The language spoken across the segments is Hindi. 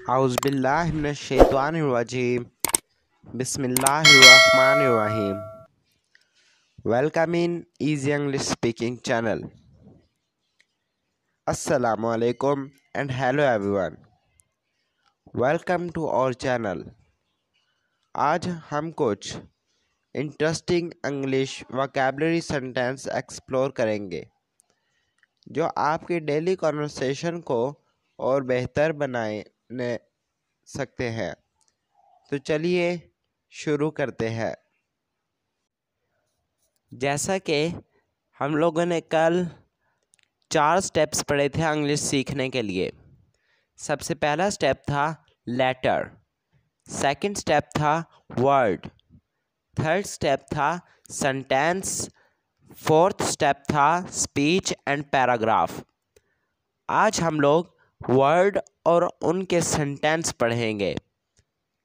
Auzubillahiminash-shaytanir-rajim. Bismillahir-rahmanir-rahim. Welcome in Easy English Speaking channel. Assalamu alaikum and hello everyone. Welcome to our channel. आज हम कुछ interesting English vocabulary sentence explore करेंगे जो आपके डेली कॉन्वर्सेशन को और बेहतर बनाने सकते हैं। तो चलिए शुरू करते हैं। जैसा कि हम लोगों ने कल 4 स्टेप्स पढ़े थे इंग्लिश सीखने के लिए। सबसे पहला स्टेप था लेटर, सेकंड स्टेप था वर्ड, थर्ड स्टेप था सेंटेंस, फोर्थ स्टेप था स्पीच एंड पैराग्राफ। आज हम लोग वर्ड और उनके सेंटेंस पढ़ेंगे।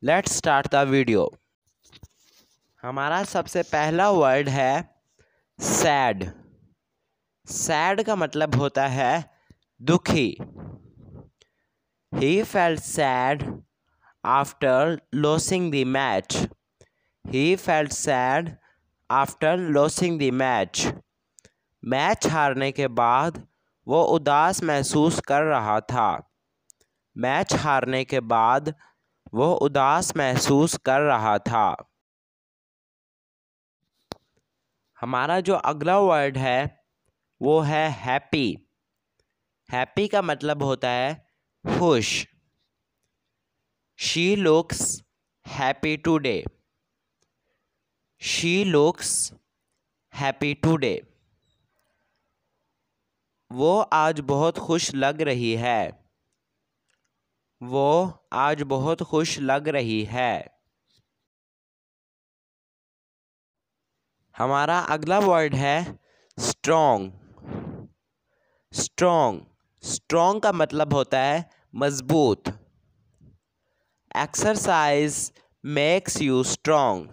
Let's start the video. हमारा सबसे पहला वर्ड है सैड। सैड का मतलब होता है दुखी। He felt sad after losing the match. He felt sad after losing the match. Match हारने के बाद वो उदास महसूस कर रहा था। मैच हारने के बाद वो उदास महसूस कर रहा था। हमारा जो अगला वर्ड है वो है हैप्पी। हैप्पी का मतलब होता है खुश। She looks happy today. She looks happy today. वो आज बहुत खुश लग रही है। वो आज बहुत खुश लग रही है। हमारा अगला वर्ड है स्ट्रॉन्ग। स्ट्रॉन्ग स्ट्रॉन्ग का मतलब होता है मजबूत। Exercise makes you strong.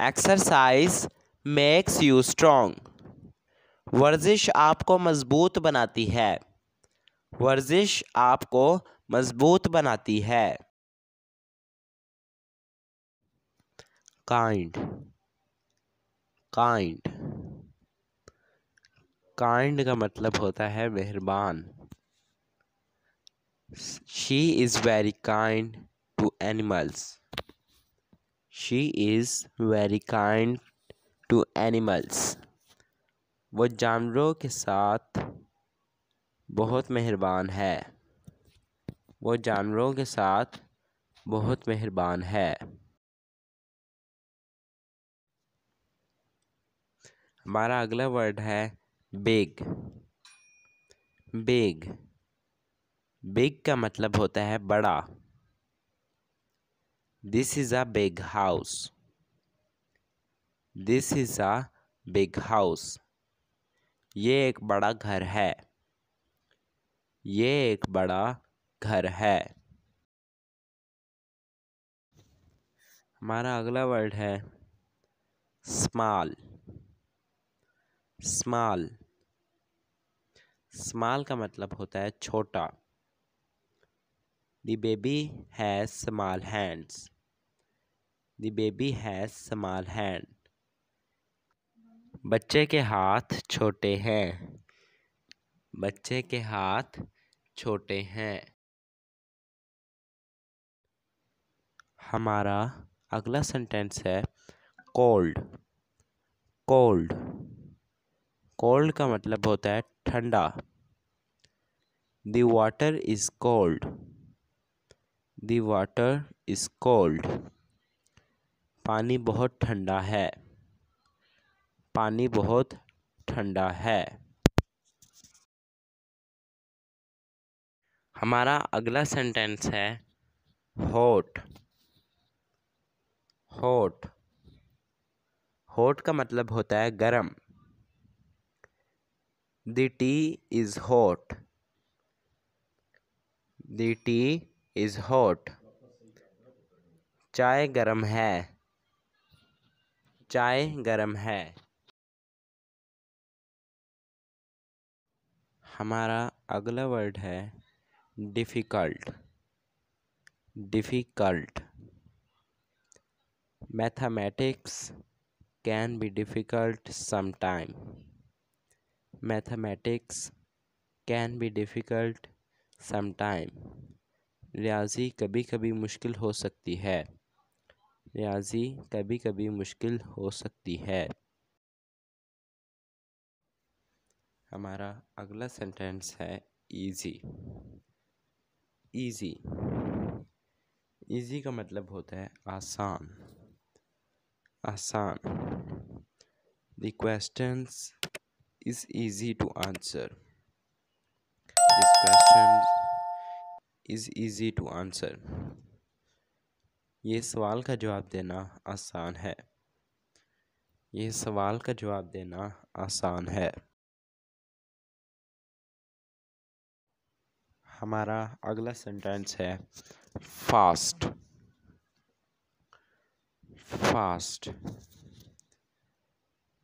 Exercise makes you strong. वर्जिश आपको मजबूत बनाती है। वर्जिश आपको मजबूत बनाती है। काइंड काइंड काइंड का मतलब होता है मेहरबान। She is very kind to animals. She is very kind to animals. वो जानवरों के साथ बहुत मेहरबान है। वो जानवरों के साथ बहुत मेहरबान है। हमारा अगला वर्ड है बिग। बिग बिग का मतलब होता है बड़ा। This is a big house. This is a big house. ये एक बड़ा घर है। ये एक बड़ा घर है। हमारा अगला वर्ड है स्मॉल। स्मॉल स्मॉल का मतलब होता है छोटा। The baby has small hands. The baby has small hand. बच्चे के हाथ छोटे हैं। बच्चे के हाथ छोटे हैं। हमारा अगला सेंटेंस है कोल्ड। कोल्ड कोल्ड का मतलब होता है ठंडा। The water is cold. The water is cold. पानी बहुत ठंडा है। पानी बहुत ठंडा है। हमारा अगला सेंटेंस है हॉट। हॉट हॉट का मतलब होता है गरम। The tea is hot. The tea is hot. चाय गरम है। चाय गरम है। हमारा अगला वर्ड है difficult. difficult. Mathematics can be difficult sometime. Mathematics can be difficult sometime. रियाजी कभी कभी मुश्किल हो सकती है. रियाजी कभी कभी मुश्किल हो सकती है. हमारा अगला सेंटेंस है इजी. इजी. इजी का मतलब होता है आसान. आसान. The questions is easy to answer. This question is easy to answer. ये सवाल का जवाब देना आसान है. ये सवाल का जवाब देना आसान है. हमारा अगला सेंटेंस है fast. Fast.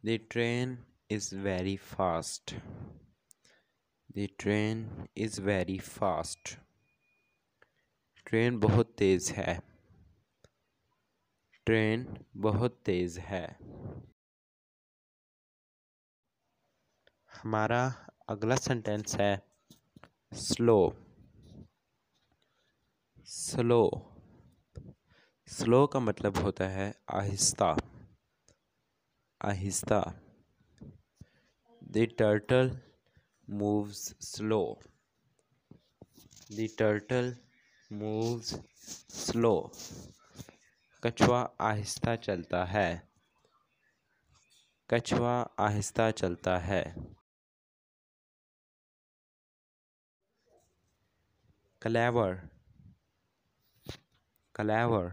The train is very fast. The train is very fast. Train बहुत तेज़ है. ट्रेन बहुत तेज़ है. हमारा अगला सेंटेंस है स्लो. स्लो. स्लो का मतलब होता है आहिस्ता. आहिस्ता. The turtle moves slow. The turtle moves slow. कछुआ आहिस्ता चलता है. कछुआ आहिस्ता चलता है. clever. clever.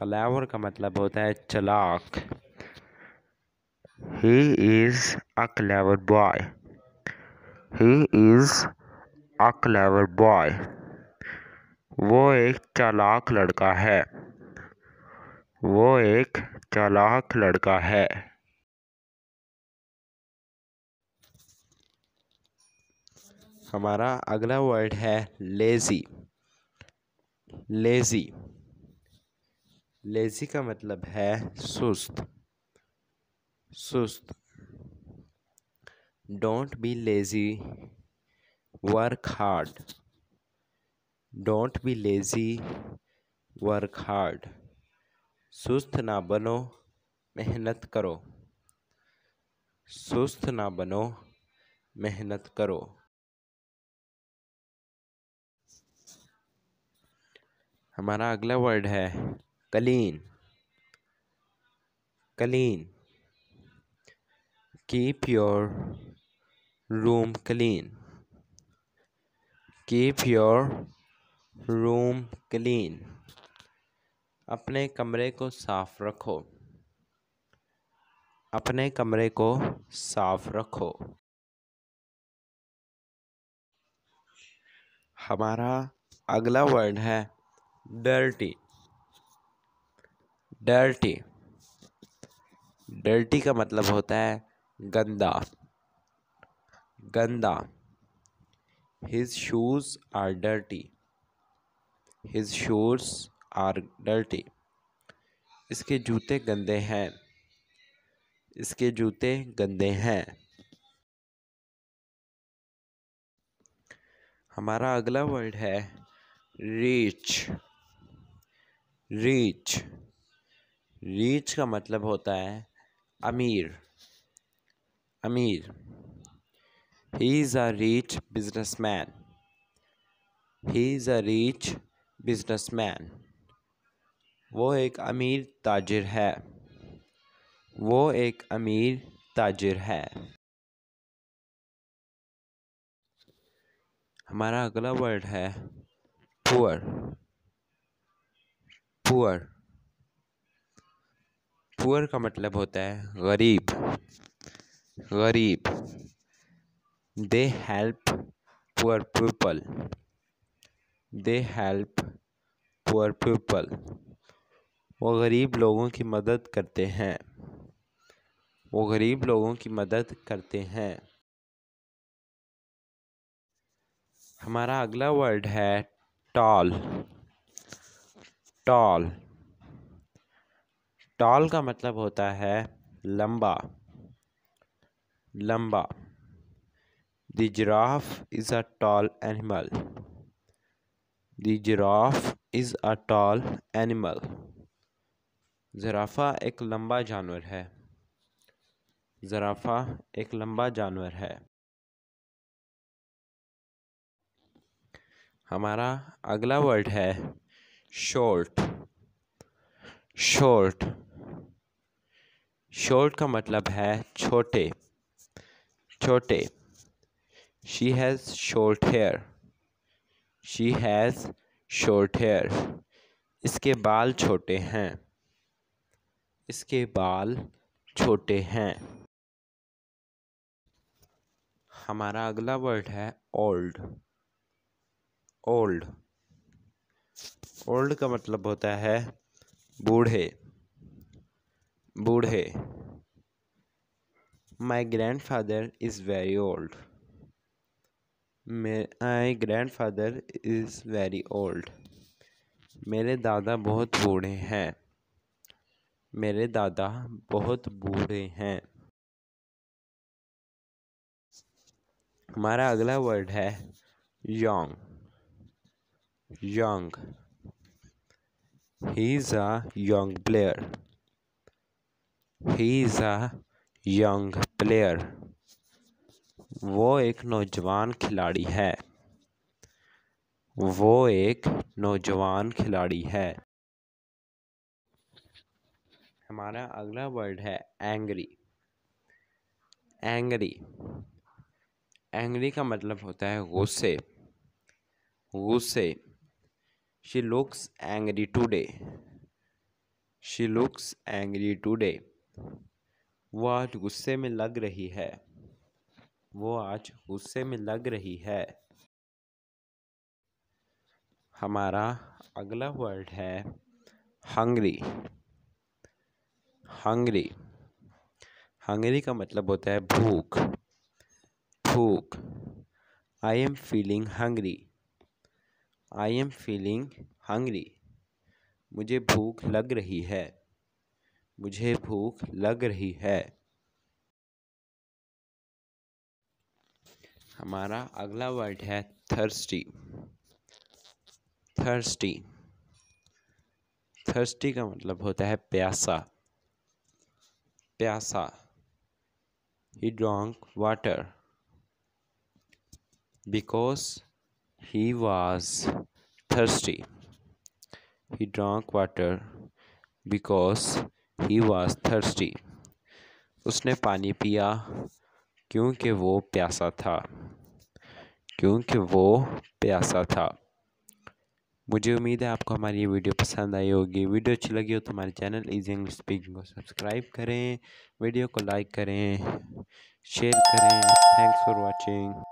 clever का मतलब होता है चालाक. He is a clever boy. He is a clever boy. वो एक चालाक लड़का है. वो एक चालाक लड़का है. हमारा अगला वर्ड है लेज़ी. लेज़ी. लेज़ी का मतलब है सुस्त. सुस्त. Don't be lazy, work hard. Don't be lazy, work hard. सुस्त ना बनो, मेहनत करो. सुस्त ना बनो, मेहनत करो. हमारा अगला वर्ड है clean. Clean. Keep your room clean. Keep your room clean. अपने कमरे को साफ रखो. अपने कमरे को साफ रखो. हमारा अगला वर्ड है डर्टी. डर्टी. डर्टी का मतलब होता है गंदा. गंदा. His shoes are dirty. His shoes are dirty. इसके जूते गंदे हैं. इसके जूते गंदे हैं. हमारा अगला वर्ड है रीच. रीच. रीच का मतलब होता है अमीर. अमीर. He is a rich businessman. He is a rich businessman. वो एक अमीर ताजिर है. वो एक अमीर ताजिर है. हमारा अगला वर्ड है पुअर. पुअर. पुअर का मतलब होता है गरीब. गरीब. They help poor people. They help poor people. वो गरीब लोगों की मदद करते हैं. वो गरीब लोगों की मदद करते हैं. हमारा अगला वर्ड है टॉल। टॉल टॉल का मतलब होता है लंबा, लंबा। The giraffe is a tall animal. The giraffe is a tall animal. ज़राफ़ा एक लंबा जानवर है। ज़राफ़ा एक लंबा जानवर है। हमारा अगला वर्ड है शॉर्ट। शॉर्ट शॉर्ट का मतलब है छोटे, छोटे। She has short hair. She has short hair. इसके बाल छोटे हैं। इसके बाल छोटे हैं। हमारा अगला वर्ड है ओल्ड। ओल्ड ओल्ड का मतलब होता है बूढ़े, बूढ़े। My grand father is very old. My grand father is very old. मेरे दादा बहुत बूढ़े हैं। मेरे दादा बहुत बूढ़े हैं। हमारा अगला वर्ड है young। young he is a young player। he is a young player। वो एक नौजवान खिलाड़ी है। वो एक नौजवान खिलाड़ी है। हमारा अगला वर्ड है एंग्री। एंग्री एंग्री का मतलब होता है गुस्से, गुस्से। She looks angry today. She looks angry today. वो आज गुस्से में लग रही है। वो आज गुस्से में लग रही है। हमारा अगला वर्ड है हंग्री। हंग्री हंग्री का मतलब होता है भूख, भूख। I am feeling hungry. I am feeling hungry. मुझे भूख लग रही है। मुझे भूख लग रही है। हमारा अगला वर्ड है थर्स्टी। थर्स्टी थर्स्टी का मतलब होता है प्यासा, प्यासा। He drank water because he was thirsty। He drank water because he was thirsty। उसने पानी पिया क्योंकि वो प्यासा था, क्योंकि वो प्यासा था। मुझे उम्मीद है आपको हमारी ये वीडियो पसंद आई होगी। वीडियो अच्छी लगी हो तो हमारे चैनल इजी इंग्लिश स्पीकिंग को सब्सक्राइब करें, वीडियो को लाइक करें, शेयर करें। Thanks for watching.